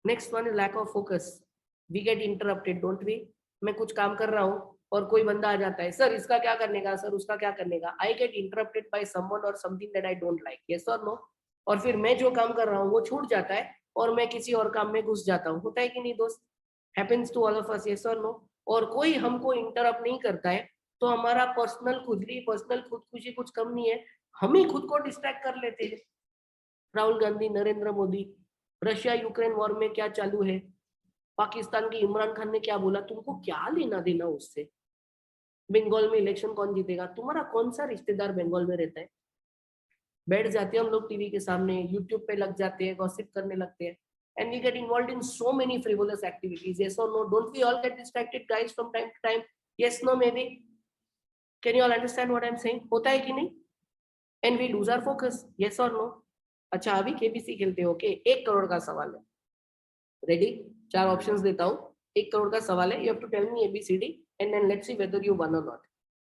Next one is lack of focus. We get interrupted, don't we? मैं कुछ काम कर रहा हूँ और कोई बंदा आ जाता है, सर इसका क्या करने का, सर उसका क्या करने का. I get interrupted by someone और something that I don't like. Yes और नो? और फिर मैं जो काम कर रहा हूँ वो छूट जाता है और मैं किसी और काम में घुस जाता हूँ. होता है कि नहीं दोस्त? Happens to all of us. Yes और नो? और कोई हमको इंटरप्ट नहीं करता है तो हमारा पर्सनल खुदकुशी कुछ कम नहीं है. हम ही खुद को डिस्ट्रैक्ट कर लेते हैं. Rahul Gandhi, Narendra Modi, Russia Ukraine war में क्या चालू है, पाकिस्तान के इमरान खान ने क्या बोला, तुमको क्या लेना देना उससे? बंगाल में इलेक्शन कौन जीतेगा, तुम्हारा कौन सा रिश्तेदार बंगाल में रहता है? बैठ जाते हैं हम लोग टीवी के सामने, यूट्यूब पे लग जाते हैं, गॉसिप करने लगते हैं, and we get involved in so many frivolous activities. Yes or no? Don't we all get distracted, guys, from time to time? Yes, no, maybe. Can you all understand what I'm saying? होता है कि नहीं? And we lose our focus. Yes or no? अच्छा, अभी KBC खेलते हो? Okay, 1 crore का सवाल है. रेडी? 4 ऑप्शंस देता हूँ. 1 करोड़ का सवाल है. You have to tell me ABCD and then let's see whether you won और नॉट.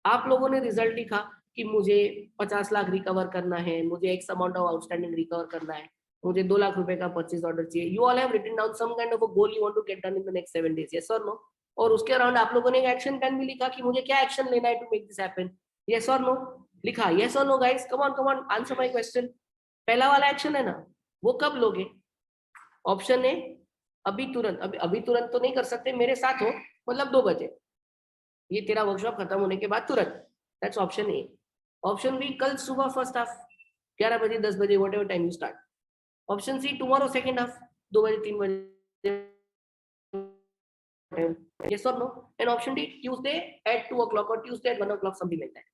आप लोगों ने रिजल्ट लिखा कि मुझे 50 लाख रिकवर करना है, मुझे x amount of outstanding recover करना है, मुझे 2 लाख रुपए का परचेज ऑर्डर चाहिए. You all have written down some kind of a goal you want to get done in the next 7 days. Yes और नो? और उसके अराउंड आप लोगों ने एक एक्शन प्लान भी लिखा कि मुझे क्या एक्शन लेना है to make this happen. Yes और नो? लिखा. यस और no guys? Come on answer my question. पहला वाला एक्शन है ना, वो कब लोगे? ऑप्शन ए, अभी तुरंत. अभी तुरंत तो नहीं कर सकते, मेरे साथ हो, मतलब 2 बजे, ये तेरा वर्कशॉप खत्म होने के बाद तुरंत. That's option A. Option B, कल सुबह फर्स्ट हाफ 11 बजे 10 बजे whatever time you start. Option C, tomorrow second half 2 बजे 3 बजे. yes or no? And option D, Tuesday at 2 o'clock or Tuesday at 1 o'clock, something like that.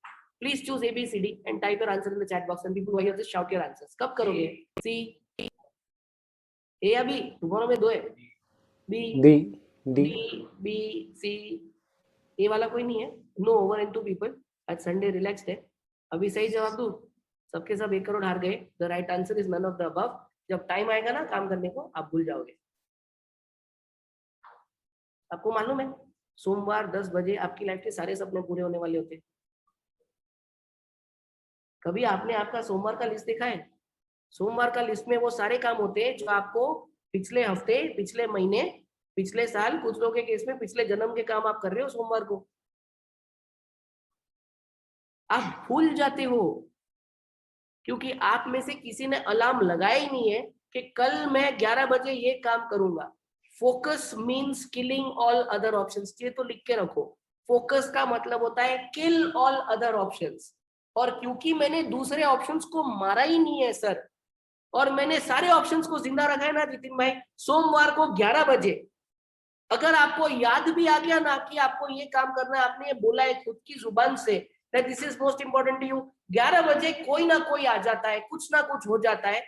Please choose ABCD and type your answer in the chat box and people who are here just shout your answers. कब करोगे? C, A या B? Tomorrow में 2 है. B, D, B, C. ए वाला कोई नहीं है. No over and 2 people. आज संडे रिलैक्स्ड है. अभी सही जवाब दूं? सबके सब 1 करोड़ हार गए. The right answer is none of the above. जब टाइम आएगा ना काम करने को, आप भूल जाओगे. आपको मालूम है, सोमवार 10 बजे आपकी लाइफ के सारे सपने पूरे होने वाले होते हैं. कभी आपने आपका सोमवार का लिस्ट देखा है? सोमवार का लिस्ट में वो सारे काम होते हैं जो आपको पिछले हफ्ते, पिछले महीने, पिछले साल, कुछ लोगों के केस में पिछले जन्म के काम आप कर रहे हो सोमवार को. आप भूल जाते हो क्योंकि आप में से किसी ने अलार्म लगाया ही नहीं है कि कल मैं 11 बजे ये काम करूंगा. Focus means killing all other options. ये तो लिख के रखो. फोकस का मतलब होता है किल ऑल अदर ऑप्शंस. और क्योंकि मैंने दूसरे ऑप्शंस को मारा ही नहीं है सर, और मैंने सारे ऑप्शंस को जिंदा रखा है ना जितिन भाई, सोमवार को 11 बजे अगर आपको याद भी आ गया ना कि आपको ये काम करना है, आपने ये बोला है खुद की जुबान से that this is most important to you, 11 बजे कोई ना कोई आ जाता है, कुछ ना कुछ हो जाता है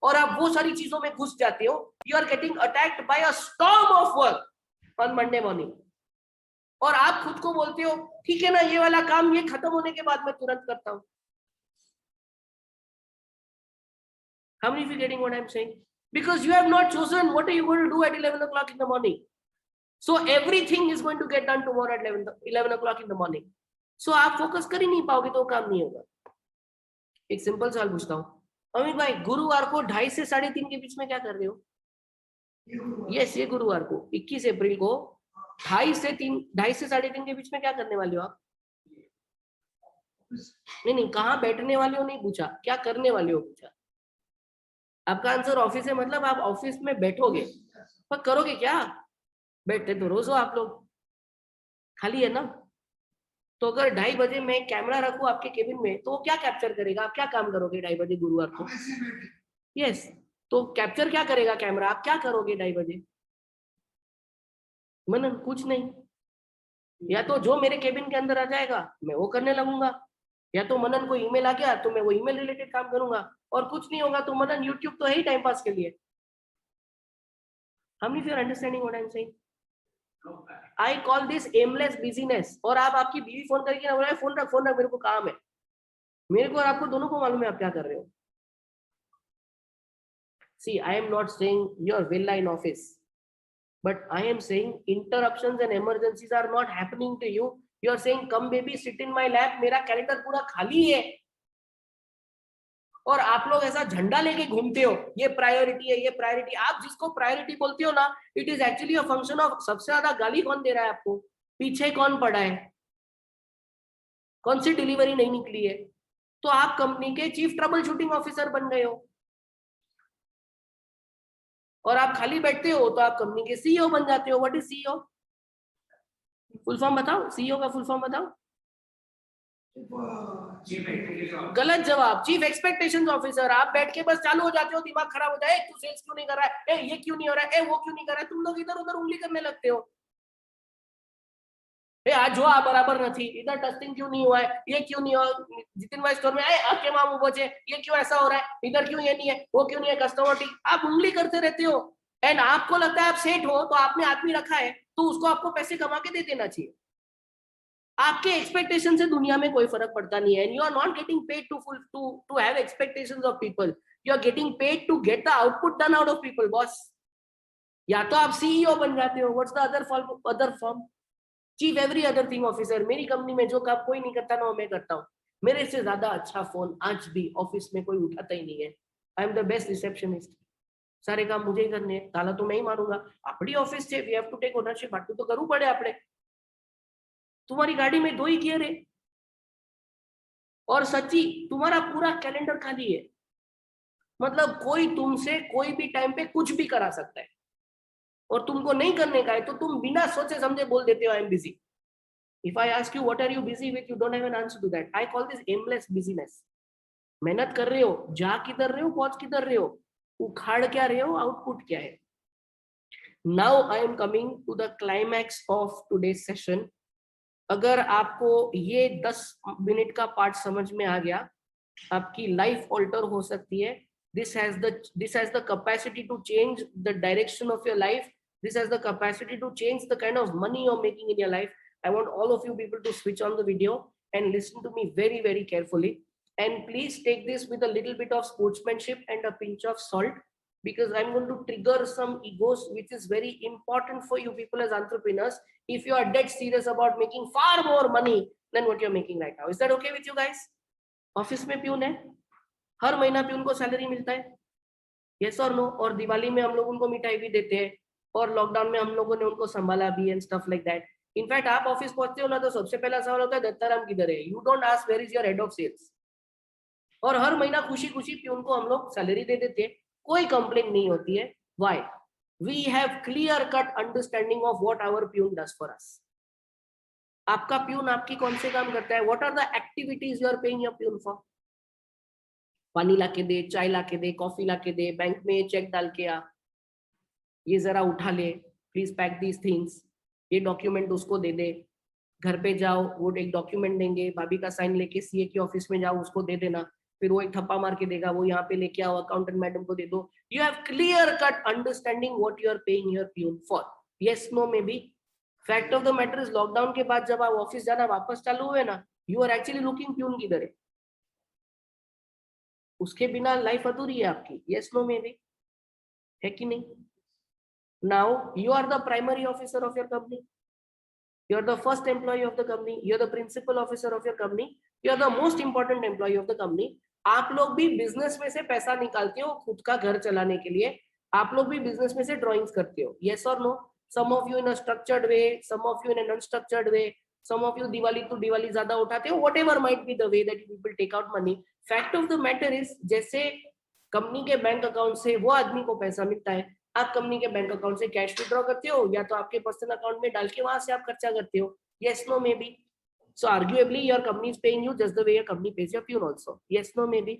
और आप वो सारी चीजों में घुस जाते हो. You are getting attacked by a storm of work on Monday morning. और आप खुद को बोलते हो ठीक है ना, ये वाला काम ये खत्म होने के बाद मैं तुरंत करता हूं. How many of you getting what I'm saying? Because you have not chosen what are you going to do at 11 o'clock in the morning. So everything is going to get done tomorrow at 11 o'clock in the morning. So आप focus कर ही नहीं पाओगे तो काम नहीं होगा. एक simple सवाल पूछता हूँ, अमित भाई, गुरुवार को 2:30 से 3:30 के बीच में क्या कर रहे हो? यस, ये गुरुवार को 21 अप्रैल को 2:30 से 3:30 के बीच में क्या करने वाले हो आप? नहीं, कहाँ बैठने वाले हो नहीं पूछा, क्या करने वाले हो पूछा. आपका आंसर ऑफिस है, मतलब आप ऑफिस में बैठोगे, पर करोगे क्या? बैठते तो रोज हो आप लोग, खाली है ना. तो अगर 2:30 बजे मैं कैमरा रखूं आपके केबिन में तो वो क्या कैप्चर करेगा? आप क्या काम करोगे 2:30 बजे गुरुवार को? यस, तो कैप्चर क्या करेगा कैमरा? आप क्या करोगे 2:30 बजे? मनन, कुछ नहीं. या तो जो मेरे केबिन के अंदर आ जाएगा मैं वो करने लगूंगा, या तो मनन को ईमेल आ गया तो मैं वो ईमेल रिलेटेड काम करूंगा, और कुछ नहीं होगा तो मनन यूट्यूब तो है ही टाइम पास के लिए. How many of you are understanding what I'm saying? I call this aimless busyness. और आप आपकी बीवी फोन करके ना बोला फोन रख मेरे को काम है. मेरे को और आपको दोनों को मालूम है आप क्या कर रहे हो. See, I am not saying your villa in office, but I am saying interruptions and emergencies are not happening to you. You are saying come baby sit in my lap, मेरा कैलेंडर पूरा खाली है. और आप लोग ऐसा झंडा लेके घूमते हो, ये प्रायोरिटी है, ये प्रायोरिटी। आप जिसको प्रायोरिटी बोलते हो ना, it is actually a function of सबसे ज्यादा गाली कौन दे रहा है आपको, पीछे कौन पड़ा है, कौन सी डिलीवरी नहीं निकली है। तो आप कंपनी के चीफ ट्रबल शूटिंग ऑफिसर बन गए हो, और आप खाली बैठते हो तो आप कंपनी के सीईओ बन जाते हो। What is CEO? Full form बताओ, सीईओ का फुल फॉर्म बताओ। गलत जवाब, चीफ एक्सपेक्टेशंस ऑफिसर। आप बैठ के बस चालू हो जाते हो, दिमाग खराब हो जाए, तू सेल्स क्यों नहीं कर रहा है, ये क्यों नहीं हो रहा है, वो क्यों नहीं कर रहा है, तुम लोग इधर उधर उंगली करने लगते हो। आज जो बराबर नहीं, इधर टेस्टिंग क्यों नहीं हुआ है, ये क्यों नहीं हुआ, जितिन भाई स्टोर में आए आपके माम उबो छे, ये क्यों ऐसा हो रहा है, इधर क्यों ये नहीं है, वो क्यों नहीं है, कस्टमर ठीक। आप उंगली करते रहते हो, एंड आपको लगता है आप सेठ हो, तो आपने आदमी रखा है तो उसको आपको पैसे कमा के दे देना चाहिए। आपके एक्सपेक्टेशन से दुनिया में कोई फर्क पड़ता नहीं है। You are not getting paid to have expectations of people, you are getting paid to get the output done out of people boss. या तो आप सीईओ बन जाते हो, what's the other form, chief every other thing officer. मेरी company में जो काम कोई नहीं करता ना, वो मैं करता हूँ। मेरे से ज्यादा अच्छा फोन आज भी ऑफिस में कोई उठाता ही नहीं है। I am the best receptionist, सारे काम मुझे ही करने हैं, ताला तो मैं ही मारूंगा। अपनी ऑफिस से we have to take ownership, आटલું तो करવું પડે આપણે। तुम्हारी गाड़ी में 2 ही गियर है, और सच्ची तुम्हारा पूरा कैलेंडर खाली है, मतलब कोई तुमसे कोई भी टाइम पे कुछ भी करा सकता है, और तुमको नहीं करने का है तो तुम बिना सोचे समझे बोल देते हो I am busy. If I ask you what are you busy with, you don't have an answer to that. I call this aimless busyness. मेहनत कर रहे हो, जा किधर रहे हो, पहुंच किधर रहे हो, उखाड़ क्या रहे हो, आउटपुट क्या है। Now I am coming to the climax of today's session. अगर आपको ये 10 मिनट का पार्ट समझ में आ गया, आपकी लाइफ ऑल्टर हो सकती है। This has the capacity to change the direction of your life. This has the capacity to change the kind of money you're making in your life. I want all of you people to switch on the video and listen to me very, very carefully. And please take this with a little bit of sportsmanship and a pinch of salt, because I'm going to trigger some egos, which is very important for you people as entrepreneurs. If you are dead serious about making far more money than what you're making right now. Is that okay with you guys? Office में peon है, हर महीना peon को salary मिलता है, yes और no. और दिवाली में हम लोग उनको मिठाई भी देते हैं, और लॉकडाउन में हम लोगों ने उनको संभाला भी and stuff like that. In fact आप ऑफिस पहुंचते हो ना, तो सबसे पहला सवाल होता है दत्ताराम किधर है, you don't ask where is your head of sales. और हर महीना खुशी खुशी प्यून को हम लोग सैलरी दे देते हैं, कोई कंप्लेन नहीं होती है। Why? We have clear cut understanding of what our peon does for us. आपका प्यून आपकी कौन से काम करता है, what are the activities you are paying your peon for. पानी लाके दे, चाय लाके दे, कॉफी लाके दे, बैंक में चेक डाल के आ, ये जरा उठा ले, प्लीज पैक दीज थिंग्स, ये डॉक्यूमेंट उसको दे दे, घर पे जाओ वो एक डॉक्यूमेंट देंगे, भाभी का साइन लेके सीए के ऑफिस में जाओ, उसको दे देना, फिर वो एक थप्पा मार के देगा, वो यहाँ पे लेके आओ, अकाउंटेंट मैडम को दे दो। You have clear cut understanding what you are paying your peon for. Yes no में भी। Fact of the matter is, lockdown के बाद जब आप ऑफिस जाना वापस चालू हुए ना, you are actually looking peon किधर है, उसके बिना लाइफ अधूरी है आपकी। यस नो में भी, है कि नहीं। Now you are the primary officer of your company, you are the first employee of the company, you are the principal officer of your company, you are the most important employee of the company. आप लोग भी business में से पैसा निकालते हो खुद का घर चलाने के लिए, आप लोग भी बिजनेस में से ड्राइंग्स करते हो, यस और no. Some of you in a structured way, some of you in an unstructured way, some of you Diwali to Diwali ज्यादा उठाते हो, whatever might be the way that you people take out money. Fact of the matter is, जैसे company के bank account से वो आदमी को पैसा मिलता है, आप कंपनी के बैंक अकाउंट से कैश विड्रॉ करते हो, या तो आपके पर्सनल अकाउंट में डाल के वहां से आप खर्चा करते हो। Yes no maybe. So arguably your company is paying you just the way your company pays your peon also. Yes no maybe.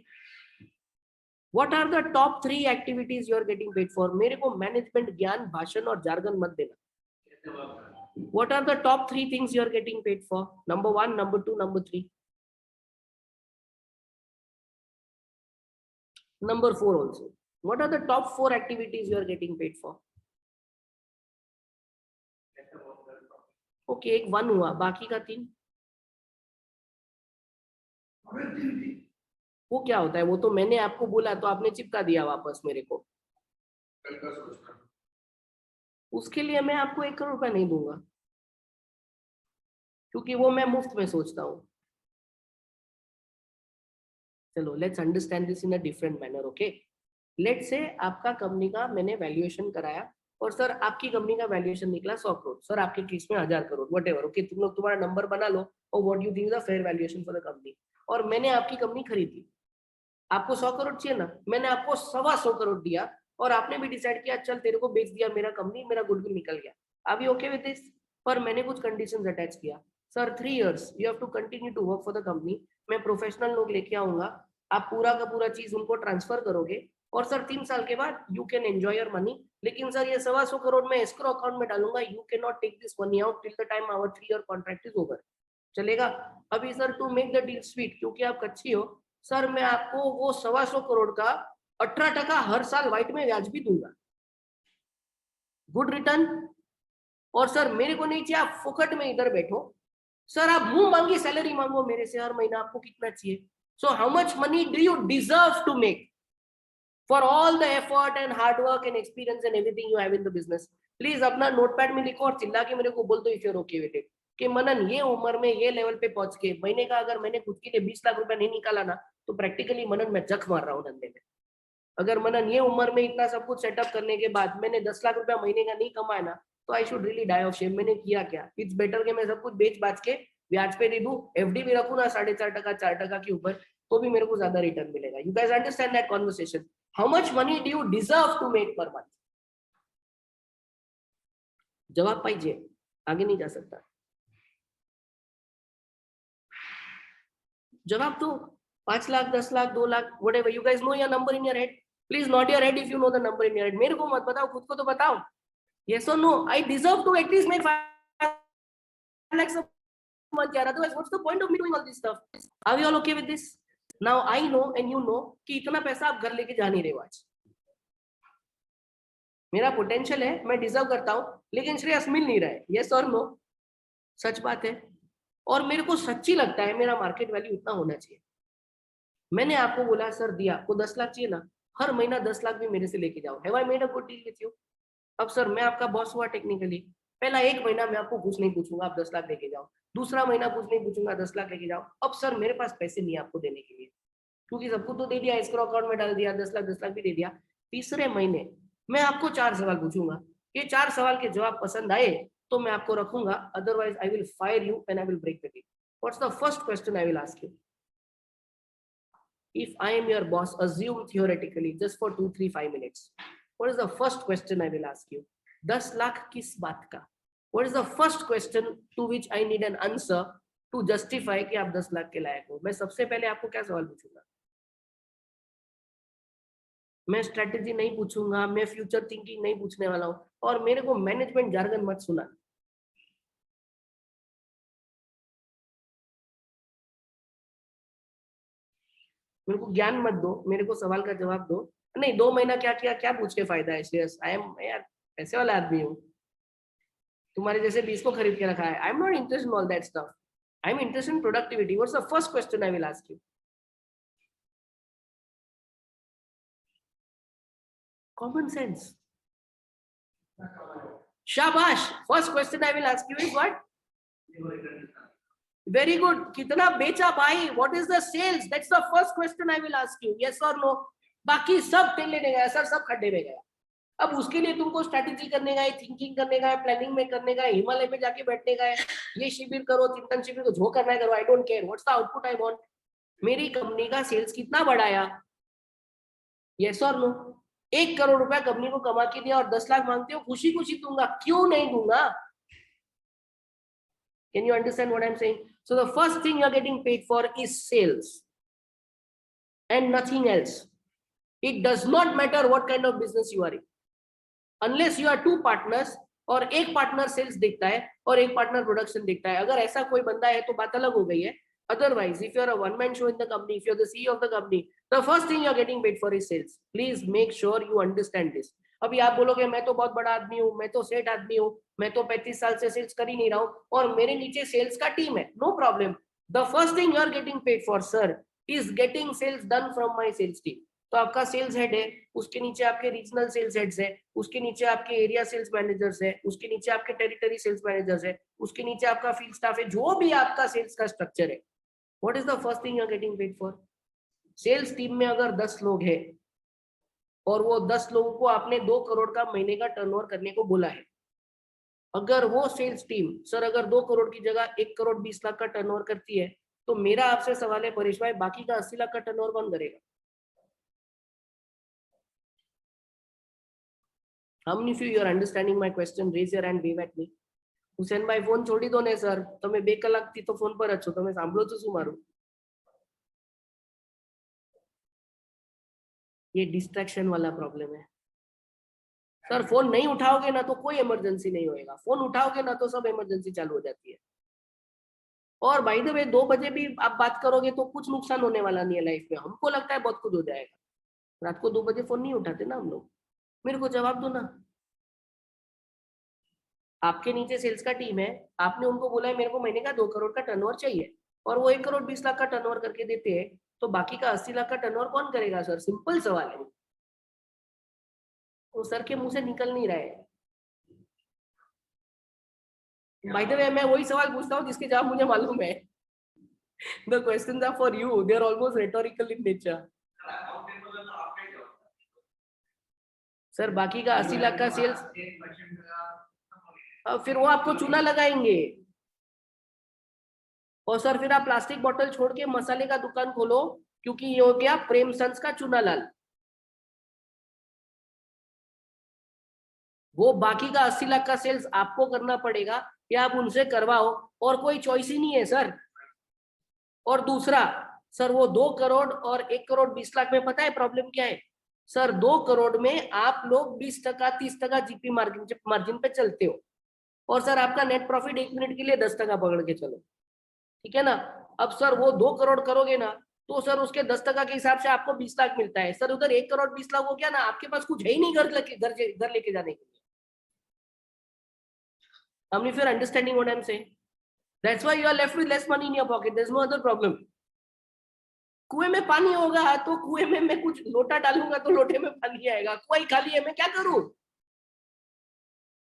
What are the top 3 activities you are getting paid for. मेरे को management ज्ञान भाषण और jargon मत देना। What are the top 3 things you are getting paid for, number 1, number 2, number 3, number 4 also. What are the top 4 activities you are getting paid for? Okay, एक 1 हुआ, बाकी का 3 वो क्या होता है, वो तो मैंने आपको बोला तो आपने चिपका दिया वापस मेरे को। उसके लिए मैं आपको 1 करोड़ रुपया नहीं दूंगा, क्योंकि वो मैं मुफ्त में सोचता हूँ। चलो let's understand this in a different manner. Okay, let's say आपका कंपनी का मैंने वैल्यूएशन कराया और सर आपकी कंपनी का वैल्यूएशन निकला 100 करोड़. सर आपके केस में 1000 करोड़ वट एवर. ओके, तुम लोग तुम्हारा नंबर बना लो और what you think the fair valuation for the company. और मैंने आपकी कंपनी खरीदी. आपको 100 करोड़ चाहिए ना, मैंने आपको 125 करोड़ दिया और आपने भी डिसाइड किया चल तेरे को बेच दिया मेरा कंपनी, मेरा गुडविल निकल गया. अभी ओके विद दिस. पर मैंने कुछ कंडीशंस अटैच किया. Sir 3 years you have to continue to work for the company. मैं प्रोफेशनल लोग लेके आऊंगा, आप पूरा का पूरा चीज उनको ट्रांसफर करोगे और सर 3 साल के बाद you can enjoy your money. लेकिन सर ये 125 करोड़ मैं एस्क्रो अकाउंट में डालूंगा. You can not take this money out till the time our 3 year contract is over. चलेगा? अभी sir to make the deal sweet, क्योंकि आप कच्ची हो, सर मैं आपको वो 125 करोड़ का 18% हर साल व्हाइट में ब्याज भी दूंगा. Good return. और सर मेरे को नहीं चाहिए आप फुकट में इधर बैठो. सर आप मुंह मांगी सैलरी मांगो मेरे से हर महीना, आपको कितना चाहिए. So how much money do you deserve to make for all the effort and hard work and experience and everything you have in the business. Please अपना नोटपैड में लिखो और चिल्ला के मेरे को बोल दो if you are okay with it कि मनन ये उम्र में ये लेवल पे पहुंच के महीने का अगर मैंने खुद के लिए 20 लाख रुपया नहीं निकाला ना, तो प्रैक्टिकली मनन मैं जख मार रहा हूँ धंधे में. अगर मनन ये उम्र में इतना सब कुछ सेटअप करने के बाद मैंने 10 लाख रुपया महीने का नहीं कमाया ना, तो I should really die of shame. मैंने किया क्या? इट्स बेटर कि मैं सब कुछ बेच बाच के ब्याज पे दे दूं, एफडी भी रखूं ना 4.5% 4% के ऊपर, तो भी मेरे को ज्यादा रिटर्न मिलेगा. You guys understand that conversation? How much money do you deserve to make per month? जवाब पाइए, आगे नहीं जा सकता. जवाब तो 5 lakh 10 lakh 2 lakh whatever you guys know your number in your head. Please nod your head if you know the number in your head. मेरे को मत बताओ, खुद को तो बताओ. Yes or no? I deserve to at least make 5 lakhs a month. यार, otherwise what's the point of me doing all this stuff? Are we all okay with this? Now I know and you know कि इतना पैसा आप घर लेके जा नहीं रहे हो आज. मेरा पोटेंशियल है, मैं डिजर्व करता हूँ, लेकिन श्रेयस मिल नहीं रहा है. Yes or no? सच बात है. और मेरे को सच्ची लगता है मेरा मार्केट वैल्यू इतना होना चाहिए. मैंने आपको बोला सर दिया आपको 10 लाख चाहिए ना, हर महीना 10 लाख भी मेरे से लेके जाओ. Have I made a good deal with you? अब सर मैं आपका बॉस हुआ टेक्निकली, पहला 1 महीना मैं आपको कुछ नहीं पूछूंगा, आप 10 लाख लेके जाओ. दूसरा महीना कुछ नहीं पूछूंगा, 10 लाख लेके जाओ. अब सर मेरे पास पैसे नहीं है आपको देने के लिए, क्योंकि सबको तो दे दिया, एस्क्रो अकाउंट में डाल दिया, 10 लाख भी दे दिया. तीसरे महीने मैं आपको 4 सवाल पूछूंगा. ये 4 सवाल के जवाब पसंद आए तो मैं आपको रखूंगा, otherwise I will fire you and I will break the deal. What's the first question I will ask you? If I am your boss, assume theoretically just for 2, 3, 5 minutes. What is the first question I will ask you? 10 lakh किस बात का? What is the first question to which I need an answer to justify कि आप 10 लाख के लायक हो? मैं सबसे पहले आपको क्या सवाल पूछूंगा? मैं स्ट्रेटेजी नहीं पूछूंगा, मैं फ्यूचर थिंकिंग नहीं पूछने वाला हूँ. और मेरे को मैनेजमेंट जार्गन मत सुना. मेरे को ज्ञान मत दो, मेरे को सवाल का जवाब दो. नहीं 2 महीना क्या किया, क्या पूछ के फायदा है? श्रेयस आई एम यार पैसे वाला आदमी हूँ, तुम्हारे जैसे 20 को खरीद के रखा है. I am not interested in all that stuff. I am interested in productivity. What's the first question I will ask you? Common sense. शाबाश. First question I will ask you is what? Very good. कितना बेचा भाई? What is the sales? That's the first question I will ask you. Yes और no? बाकी सब तेल लेने गया सर, सब खड्डे में गया. अब उसके लिए तुमको स्ट्रैटेजी करने का है, थिंकिंग करने का है, प्लानिंग में करने का है, हिमालय में जाके बैठने का है, ये शिविर करो, चिंतन शिविर को जो करना है करो. I don't care. What's the output I want? मेरी कंपनी का सेल्स कितना बढ़ाया? यस और नो? 1 करोड़ रुपया कंपनी को कमा के दिया और 10 लाख मांगते हो. खुशी खुशी दूंगा, क्यों नहीं दूंगा? Can you understand what I'm saying? So the first thing you're getting paid for is sales and nothing else. It does not matter what kind of business you are in. Unless you are 2 partners और एक partner sales देखता है और एक partner production देखता है. अगर ऐसा कोई बंदा है तो बात अलग हो गई है. Otherwise, if you're a one-man show in the company, if you're the CEO of the company, the first thing you're getting paid for is sales. Please make sure you understand this. अभी आप बोलोगे मैं तो बहुत बड़ा आदमी हूँ, मैं तो सेठ आदमी हूँ, मैं तो 35 साल से सेल्स कर ही नहीं रहा हूँ और मेरे नीचे सेल्स का टीम है. No problem. The first thing you are getting paid for sir is getting sales done from my sales team. तो आपका सेल्स हेड है, उसके नीचे आपके रीजनल सेल्स हेड्स है, उसके नीचे आपके एरिया सेल्स मैनेजर्स है, उसके नीचे आपके टेरिटरी सेल्स मैनेजर्स है, उसके नीचे आपका फील्ड स्टाफ है, जो भी आपका सेल्स का स्ट्रक्चर है. What is the first thing you're getting paid for? Sales team में अगर 10 लोग हैं और वो 10 लोगों को आपने 2 करोड़ का महीने का टर्नओवर करने को बोला है, अगर वो सेल्स टीम सर अगर 2 करोड़ की जगह 1 करोड़ 20 लाख का टर्नओवर करती है, तो मेरा आपसे सवाल है परेश भाई, बाकी का 80 लाख का टर्नओवर कौन करेगा? How many of you are understanding my question? Raise your hand, wave at me. Husenbhai phone છોડી દો ને સર, તમે 2 કલાકથી તો ફોન પર જ છો, તમે સાંભળો છો શું મારું? ये डिस्ट्रैक्शन वाला प्रॉब्लम है सर। फोन नहीं उठाओगे ना तो कोई इमरजेंसी नहीं होएगा, फोन उठाओगे ना तो सब इमरजेंसी चालू हो जाती है। और बाय द वे 2 बजे भी आप बात करोगे तो कुछ नुकसान होने वाला नहीं है लाइफ में, हमको लगता है बहुत कुछ हो जाएगा। रात को 2 बजे फोन नहीं उठाते ना हम लोग। मेरे को जवाब दो ना। आपके नीचे सेल्स का टीम है, आपने उनको बोला है मेरे को महीने का 2 करोड़ का टर्नओवर चाहिए, और वो 1 करोड़ 20 लाख का टर्नओवर करके देते हैं, तो बाकी का 80 लाख का टर्नओवर कौन करेगा सर? सिंपल सवाल है। वो सर के मुंह से निकल नहीं रहा है। बाय द वे मैं वही सवाल पूछता हूँ जिसके जवाब मुझे मालूम है। The questions are for you. They are almost rhetorical in nature. Sir बाकी का 80 लाख का सेल्स, फिर वो आपको चूना लगाएंगे। और सर फिर आप प्लास्टिक बोतल छोड़ के मसाले का दुकान खोलो, क्योंकि ये हो गया प्रेम संस का चूना लाल। वो बाकी का 80 लाख का सेल्स आपको करना पड़ेगा या आप उनसे करवाओ, और कोई चॉइस ही नहीं है सर। और दूसरा सर वो 2 करोड़ और 1 करोड़ 20 लाख में पता है प्रॉब्लम क्या है सर? 2 करोड़ में आप लोग 20% 30% जीपी मार्जिन पे चलते हो, और सर आपका नेट प्रॉफिट 1 मिनट के लिए 10% पकड़ के चलो, ठीक है ना? अब सर वो 2 करोड़ करोगे ना तो सर उसके 10% के हिसाब से आपको 20 लाख मिलता है सर। उधर 1 करोड़ 20 लाख हो गया ना, आपके पास कुछ है ही नहीं घर लेके जाने के लिए। How many of you are understanding what I'm saying? That's why you are left with less money in your pocket. There's no other problem. कुएं में पानी होगा तो कुएं में मैं कुछ लोटा डालूंगा तो लोटे में पानी आएगा, कुआं खाली है, मैं क्या करूं?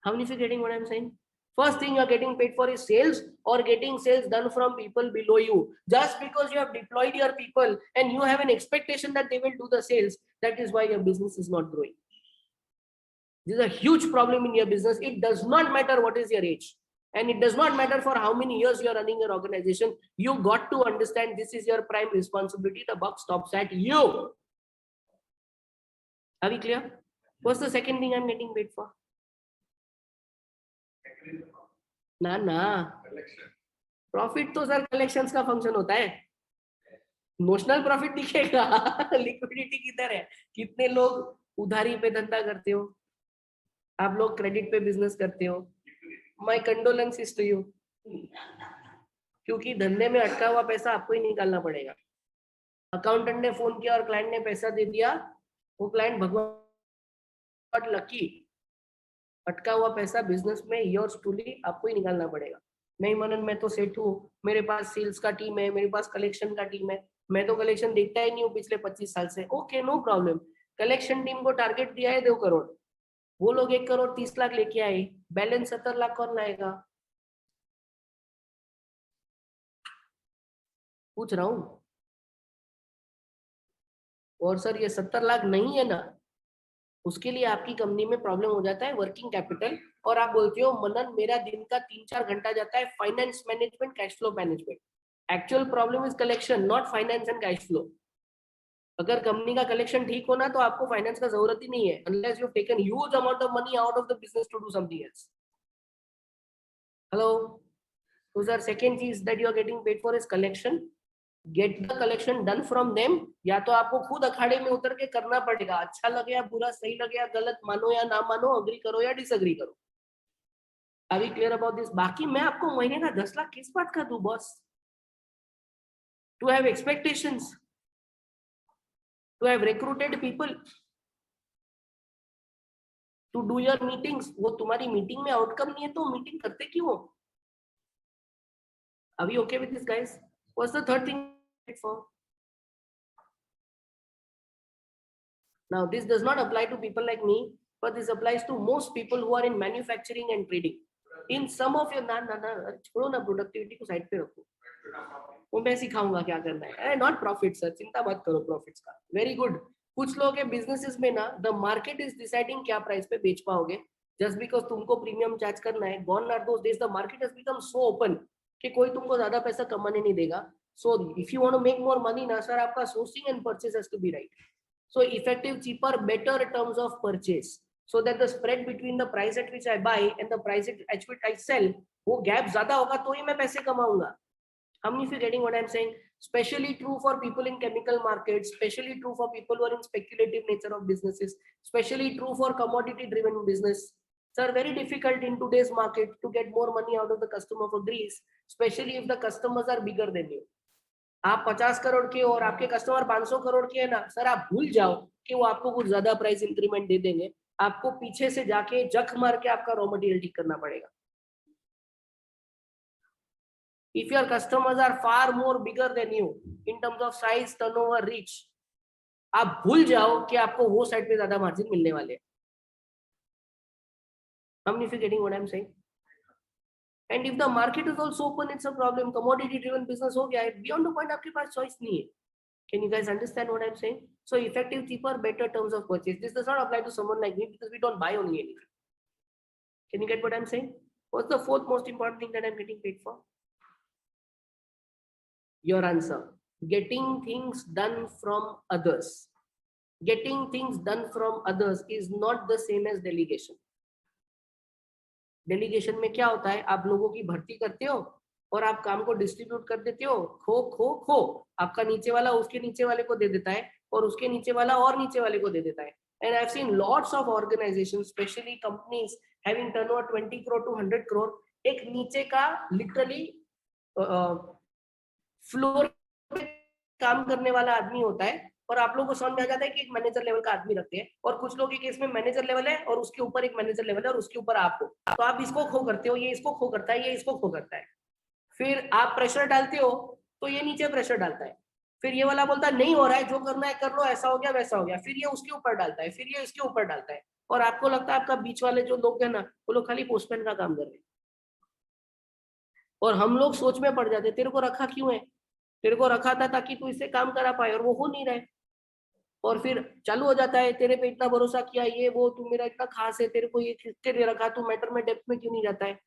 How many of you getting what I'm saying? First thing you are getting paid for is sales, or getting sales done from people below you. Just because you have deployed your people and you have an expectation that they will do the sales, that is why your business is not growing. This is a huge problem in your business. It does not matter what is your age, and it does not matter for how many years you are running your organization. You got to understand this is your prime responsibility. The buck stops at you. Are we clear? What's the second thing I'm getting paid for? ना ना, profit तो sir collections का function होता है। Notional profit दिखेगा, liquidity किधर है? कितने लोग उधारी पे धंधा करते हो, आप लोग क्रेडिट पे बिजनेस करते हो। माय कंडोलेंसेस टू यू, क्योंकि धंधे में अटका हुआ पैसा आपको ही निकालना पड़ेगा। अकाउंटेंट ने फोन किया और क्लाइंट ने पैसा दे दिया, वो क्लाइंट भगवान लकी, अटका हुआ पैसा बिजनेस में योर्स ट्रूली आपको ही निकालना पड़ेगा। नहीं मनन, मैं तो सेठ हूँ, मेरे पास सेल्स का टीम है, मेरे पास कलेक्शन का टीम है, मैं तो कलेक्शन देखता ही नहीं हूँ पिछले 25 साल से। Okay, no problem. Collection team को टारगेट दिया है 2 करोड़, वो लोग 1 करोड़ 30 लाख लेके आए, बैलेंस 70 लाख कौन लाएगा? पूछ रहा हूँ। और सर ये 70 लाख नहीं है ना, उसके लिए आपकी कंपनी में प्रॉब्लम हो जाता है वर्किंग कैपिटल, और आप बोलते हो मनन मेरा दिन का 3-4 घंटा जाता है finance management, cash flow management. Actual problem is collection, not finance and cash flow. अगर कंपनी का कलेक्शन ठीक होना तो आपको फाइनेंस का जरूरत ही नहीं है, unless you have taken huge amount of money out of the business to do something else. Hello, तो सर सेकंड चीज that you are getting paid for is collection. Get the collection done from them, या तो आपको खुद अखाड़े में उतर के करना पड़ेगा, अच्छा लगे या बुरा, सही लगे या गलत, मानो या ना मानो, अग्री करो या डिसएग्री करो। Are we clear about this? बाकी मैं आपको महीने का 10 लाख किस बात का दूं boss? To have expectations, to have recruited people, to do your meetings. वो तुम्हारी मीटिंग में आउटकम नहीं है तो मीटिंग करते क्यों हो? Are we okay with this, guys? What's the third thing for? Now, this does not apply to people like me, but this applies to most people who are in manufacturing and trading. In some of your, ना छोड़ो ना, productivity को side पे रखो। वो मैं सिखाऊंगा क्या करना है, नॉट प्रॉफिट सर, चिंता मत करो प्रॉफिट्स का। Very good. कुछ लोगों के बिजनेसेस में ना द मार्केट इज डिसाइडिंग क्या प्राइस पे बेच पाओगे, जस्ट बिकॉज तुमको प्रीमियम चार्ज करना है। Gone are those days, the market has become so open कि कोई तुमको ज्यादा पैसा कमाने नहीं देगा। So if you want to make more money ना सर, आपका sourcing and purchase has to be right. So effective, cheaper, better terms of purchase, so that the spread between the price at which I buy and the price at which I sell, वो gap ज्यादा होगा तो ही मैं पैसे कमाऊंगा। How many of you getting what I'm saying? Especially true for people in chemical markets, especially true for people who are in speculative nature of businesses, especially true for commodity driven business. Sir, very difficult in today's market to get more money out of the customer for grease, especially if the customers are bigger than you. आप 50 करोड़ के और आपके customer 500 crore के है ना sir, आप भूल जाओ कि वो आपको कुछ ज्यादा प्राइस इंक्रीमेंट दे देंगे। आपको पीछे से जाके जख मार के आपका रॉ मटेरियल ठीक करना पड़ेगा। If your customers are far more bigger than you in terms of size, turnover, reach, आप भूल जाओ कि आपको वो साइड पे ज्यादा मार्जिन मिलने वाले हैं। How many of you getting what I'm saying? And if the market is also open, it's a problem. Commodity driven business हो गया है, beyond the point आपके पास choice नहीं है। Can you guys understand what I'm saying? So effective, cheaper, better terms of purchase. This does not apply to someone like me because we don't buy only anything. Can you get what I'm saying? What's the fourth most important thing that I'm getting paid for? Your answer. Getting things done from others. Getting things done from others is not the same as delegation. Delegation में क्या होता है, आप लोगों की भर्ती करते हो और आप काम को डिस्ट्रीब्यूट कर देते हो, खो खो खो, आपका नीचे वाला उसके नीचे वाले को दे देता है और उसके नीचे वाला और नीचे वाले को दे देता है। And I've seen lots of organizations, especially companies having turnover 20 crore to 100 crore, एक नीचे का लिटरली फ्लोर पे काम करने वाला आदमी होता है और आप लोगों को समझ में आ जाता है कि एक मैनेजर लेवल का आदमी रखते हैं, और कुछ लोग के केस में मैनेजर लेवल है और उसके ऊपर एक मैनेजर लेवल है और उसके ऊपर आप हो, तो आप इसको खो करते हो, ये इसको खो करता है, ये इसको खो करता है। फिर आप प्रेशर डालते हो तो ये नीचे प्रेशर डालता है, फिर ये वाला बोलता है नहीं हो रहा है, जो करना है कर लो, ऐसा हो गया वैसा हो गया, फिर ये उसके ऊपर डालता है, फिर ये इसके ऊपर डालता है, और आपको लगता है आपका बीच वाले जो लोग हैं ना, वो लोग खाली पोस्टमैन का काम कर रहे हैं। और हम लोग सोच में पड़ जाते, तेरे को रखा क्यों है, तेरे को रखा था ताकि तू इससे काम करा पाए, और वो हो नहीं रहा है। और फिर चालू हो जाता है, तेरे पे इतना भरोसा किया, ये वो, तू मेरा इतना खास है, तेरे को ये किसके लिए रखा, तू मैटर में डेप्थ में क्यों नहीं जाता है,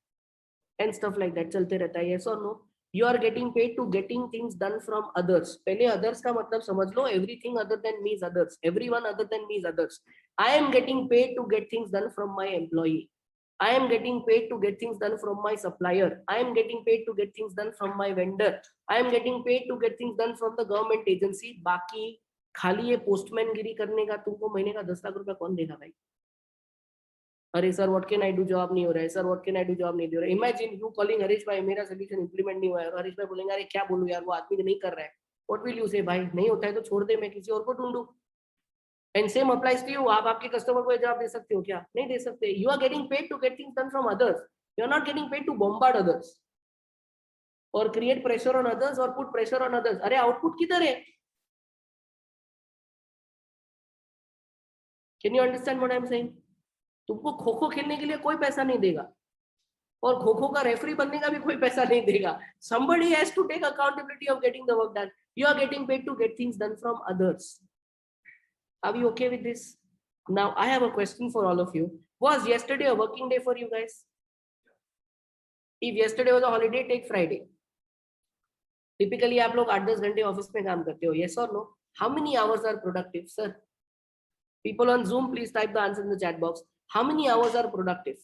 एंड स्टफ लाइक दैट चलते रहता है। यस और no? You are getting paid to getting things done from others. पहले अदर्स का मतलब समझ लो, everything other than me is others, everyone other than me is others. I am getting paid to get things done from my employee, I am getting paid to get things done from my supplier, I am getting paid to get things done from my vendor, I am getting paid to get things done from the government agency। बाकी खाली ये postman गिरी करने का तुमको महीने का 10 लाख रुपया कौन देगा भाई? अरे sir what can I do, job नहीं हो रहा है, sir what can I do, job नहीं हो रहा है। इमेजिन यू कॉलिंग हरीश भाई, मेरा सोल्यूशन इंप्लीमेंट नहीं हुआ है, और हरीश भाई बोलेंगे अरे क्या बोलूं यार, वो आदमी नहीं कर रहा है। व्हाट विल यू से, भाई नहीं होता है तो छोड़ दे, मैं किसी और को ढूंढूं। And same applies to you, आप आपके कस्टमर को जवाब दे सकते हो क्या? नहीं दे सकते। You are getting paid to get things done from others, you are not getting paid to bombard others और क्रिएट प्रेशर ऑन अदर्स और पुट प्रेशर ऑन अदर्स। अरे आउटपुट किधर है? Can you understand what I am saying? तुमको खो खो खेलने के लिए कोई पैसा नहीं देगा, और खो खो का रेफरी बनने का भी कोई पैसा नहीं देगा। somebody has to take accountability of getting the work done. You are getting paid to get things done from others. Are we okay with this? Now I have a question for all of you. Was yesterday a working day for you guys? If yesterday was a holiday, take Friday. Typically आप लोग 8-10 घंटे office में काम करते हो, yes or no? How many hours are productive, sir? People on Zoom, please type the answer in the chat box. How many hours are productive?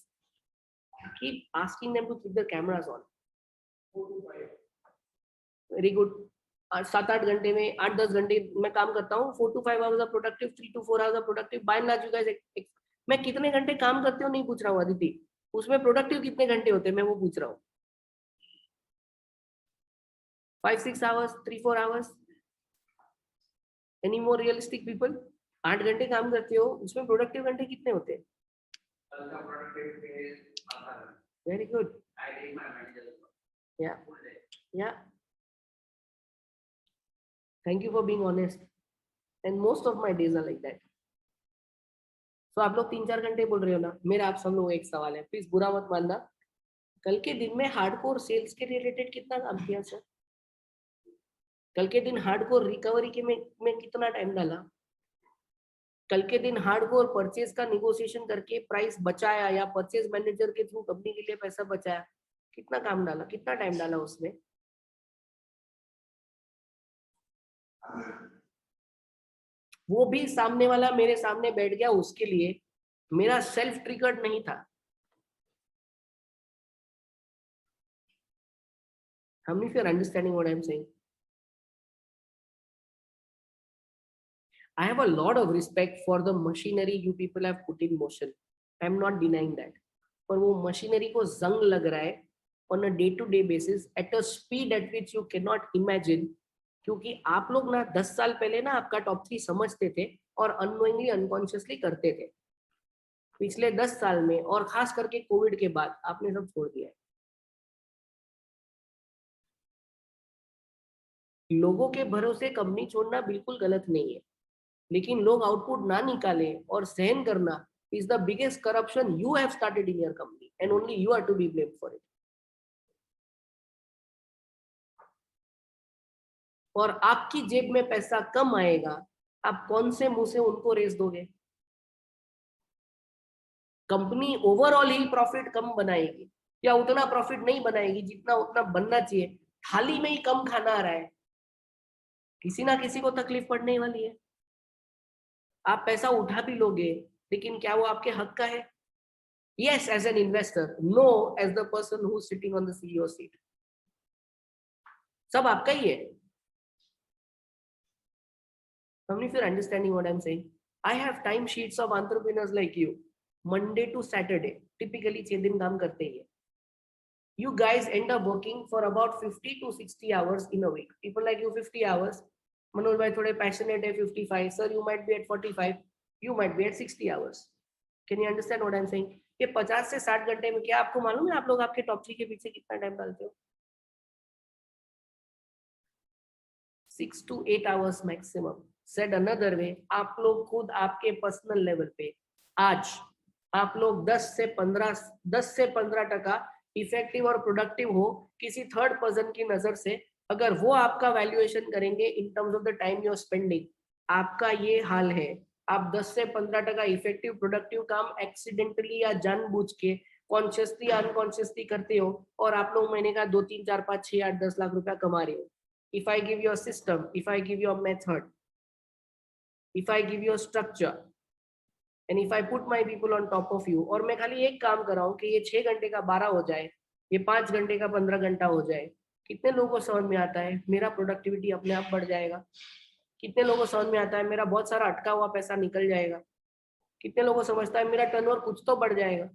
Keep asking them to keep their cameras on. Very good. 7-8 घंटे में 8-10 घंटे मैं काम करता हूँ। 4 to 5 hours are productive, 3 to 4 hours are productive. By and large, you guys, मैं कितने घंटे काम करते हो नहीं पूछ रहा हूँ अदिति, उसमें प्रोडक्टिव कितने घंटे होते हैं मैं वो पूछ रहा हूँ। 5-6 hours, 3-4 hours. Any more realistic people? 8 घंटे काम करते हो, उसमें प्रोडक्टिव घंटे कितने होते हैं? Very good. Yeah. Yeah. Thank you for being honest. And most of my days are like that. So आप लोग 3-4 घंटे बोल रहे हो ना, मेरा आप सब लोग एक सवाल है, प्लीज बुरा मत मानना, कल के दिन में हार्डकोर सेल्स के रिलेटेड कितना काम किया सर? कल के दिन हार्डकोर रिकवरी के में कितना टाइम डाला, कल के दिन हार्डकोर परचेज का निगोशिएशन करके प्राइस बचाया या परचेज मैनेजर के थ्रू कंपनी के लिए पैसा बचाया, कितना काम डाला, कितना टाइम डाला उसमें। वो भी सामने वाला मेरे सामने बैठ गया, उसके लिए मेरा सेल्फ ट्रिगर्ड नहीं था। How many of you are understanding what I'm saying? I have a lot of respect for the machinery you people have put in motion. I'm not denying that. पर वो मशीनरी को जंग लग रहा है on a day-to-day basis at a speed at which you cannot imagine. क्योंकि आप लोग ना 10 साल पहले ना आपका टॉप 3 समझते थे और अननोइंगली अनकॉन्शियसली करते थे। पिछले 10 साल में और खास करके कोविड के बाद आपने सब छोड़ दिया है। लोगों के भरोसे कंपनी छोड़ना बिल्कुल गलत नहीं है, लेकिन लोग आउटपुट ना निकाले और सहन करना is the biggest corruption you have started in your company and only you are to be blamed for it. और आपकी जेब में पैसा कम आएगा, आप कौन से मुंह से उनको रेस दोगे। कंपनी ओवरऑल ही प्रॉफिट कम बनाएगी या उतना प्रॉफिट नहीं बनाएगी जितना उतना बनना चाहिए, थाली में ही कम खाना आ रहा है, किसी ना किसी को तकलीफ पड़ने वाली है। आप पैसा उठा भी लोगे, लेकिन क्या वो आपके हक का है? Yes, as an investor, no, as the person who's sitting on the CEO seat. सब आपका ही है। How many of you are understanding what I'm saying? I have time sheets of entrepreneurs like you. Monday to Saturday, typically 6 दिन काम करते ही है। You guys end up working for about 50 to 60 hours in a week. People like you 50 hours. Manoj भाई थोड़े passionate है 55. Sir, you might be at 45. You might be at 60 hours. Can you understand what I'm saying? ये 50 से 60 घंटे में क्या आपको मालूम है आप लोग आपके टॉप 3 के पीछे कितना टाइम डालते हो? 6 to 8 hours maximum. Said another way, आप लोग खुद आपके पर्सनल लेवल पे आज आप लोग 10 से 15% इफेक्टिव और प्रोडक्टिव हो किसी थर्ड पर्सन की नजर से, अगर वो आपका वैल्यूएशन करेंगे in terms of the time you are spending, आपका ये हाल है। आप 10 से 15% इफेक्टिव प्रोडक्टिव काम एक्सीडेंटली या जानबूझ के कॉन्शियसली या अनकॉन्शियसली करते हो और आप लोग महीने का 2 3 4 5 6 8 10 लाख रुपया कमा रहे हो। If I give you a system, if I give you a method, if I give you a structure, and if I put my people on top of you, और मैं खाली एक काम कर रहा हूँ कि ये 6 घंटे का 12 हो जाए, ये 5 घंटे का 15 घंटा हो जाए, कितने लोगों को समझ में आता है मेरा प्रोडक्टिविटी अपने आप बढ़ जाएगा? कितने लोगों को समझ में आता है मेरा बहुत सारा अटका हुआ पैसा निकल जाएगा? कितने लोगों को समझता है मेरा टर्नओवर कुछ तो बढ़ जाएगा?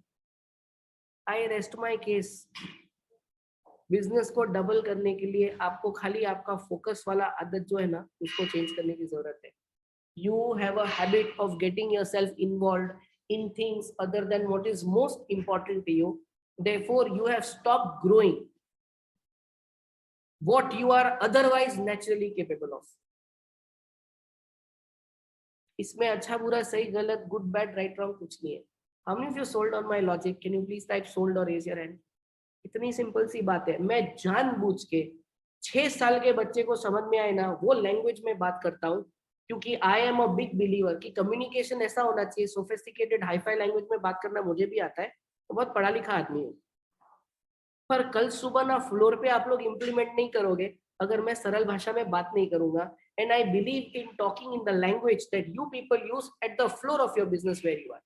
आई रेस्ट माई केस। बिजनेस को डबल करने के लिए आपको खाली आपका फोकस वाला आदत जो है ना उसको चेंज करने की जरूरत है। You have a habit of getting yourself involved in things other than what is most important to you. Therefore, you have stopped growing what you are otherwise naturally capable of. इसमें अच्छा बुरा सही गलत good bad right wrong कुछ नहीं है। How many of you sold on my logic? Can you please type sold or raise your hand? इतनी simple सी बात है। मैं जानबूझ के 6 साल के बच्चे को समझ में आए ना वो लैंग्वेज में बात करता हूँ, क्योंकि I am a big believer कि कम्युनिकेशन ऐसा होना चाहिए, सोफिस्टिकेटेड हाईफाई लैंग्वेज में बात करना मुझे भी आता है, तो बहुत पढ़ा लिखा आदमी हूँ। पर कल सुबह ना फ्लोर पे आप लोग इम्प्लीमेंट नहीं करोगे अगर मैं सरल भाषा में बात नहीं करूंगा। And I believe in talking in the language that you people use at the floor of your business where you are.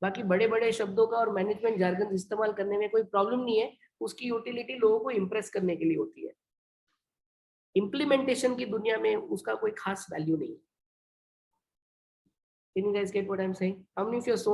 बाकी बड़े बड़े शब्दों का और मैनेजमेंट जार्गन इस्तेमाल करने में कोई प्रॉब्लम नहीं है, उसकी यूटिलिटी लोगों को इंप्रेस करने के लिए होती है। इम्प्लीमेंटेशन की दुनिया में उसका कोई खास वैल्यू नहीं है। Can you guys get what I'm saying? How many of you are so